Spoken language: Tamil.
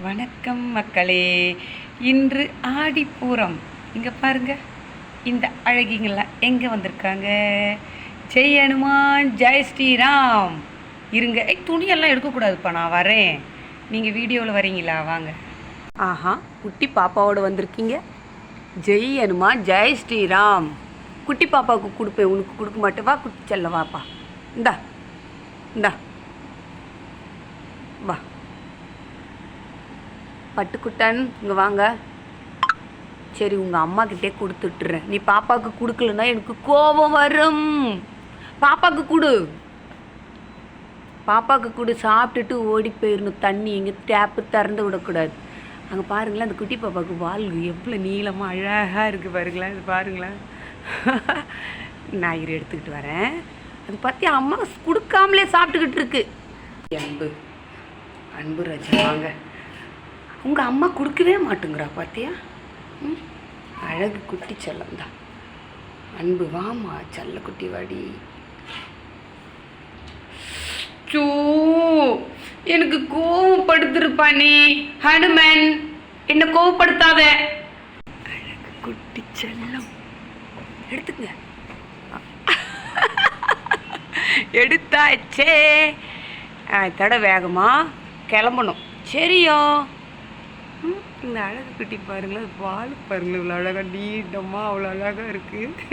வணக்கம் மக்களே. இன்று ஆடிப்பூரம். இங்கே பாருங்க, இந்த அழகிங்கெல்லாம் எங்கே வந்திருக்காங்க? ஜெய் ஹனுமான், ஜெய் ஸ்ரீராம். இருங்க, துணியெல்லாம் எடுக்கக்கூடாதுப்பா, நான் வரேன். நீங்கள் வீடியோவில் வரீங்களா? வாங்க. ஆஹா, குட்டி பாப்பாவோடு வந்திருக்கீங்க. ஜெய் ஹனுமான், ஜெய் ஸ்ரீராம். குட்டி பாப்பாவுக்கு கொடுப்பேன், உனக்கு கொடுக்க மாட்டேன். வா குட்டி செல்ல, வாப்பா. இந்தா இந்தா வா. பட்டுக்குட்டன், இங்கே வாங்க. சரி, உங்கள் அம்மாக்கிட்டே கொடுத்துட்றேன். நீ பாப்பாவுக்கு கொடுக்கலன்னா எனக்கு கோபம் வரும். பாப்பாவுக்கு கொடு, பாப்பாவுக்கு கொடு. சாப்பிட்டுட்டு ஓடி போயிடணும். தண்ணி எங்கே டேப்பு திறந்து விடக்கூடாது. அங்கே பாருங்களேன், அந்த குட்டி பாப்பாவுக்கு வால் எவ்வளோ நீளமாக அழகாக இருக்குது பாருங்களேன். இது பாருங்களேன். நான் எடுத்துக்கிட்டு வரேன். அது பற்றி அம்மா கொடுக்காமலே சாப்பிட்டுக்கிட்டு இருக்கு. அன்பு அன்பு ராஜா, வாங்க. உங்கள் அம்மா கொடுக்கவே மாட்டேங்கிறா பார்த்தியா? அழகு குட்டி செல்லம் தான். அன்பு, வாமா செல்ல குட்டி வாடி. சோ, எனக்கு கோவப்படுத்திருப்பா நீ. ஹனுமன், என்ன கோவப்படுத்தாத. அழகு குட்டி செல்லம், எடுத்துங்க. எடுத்தாச்சே. தட வேகமா கிளம்பணும். சரியோ? இந்த அழகு குட்டி பாருங்களேன், பால் பாருங்களேன், இவ்வளோ அழகாக நீட்டமாக அவ்வளோ அழகாக இருக்குது.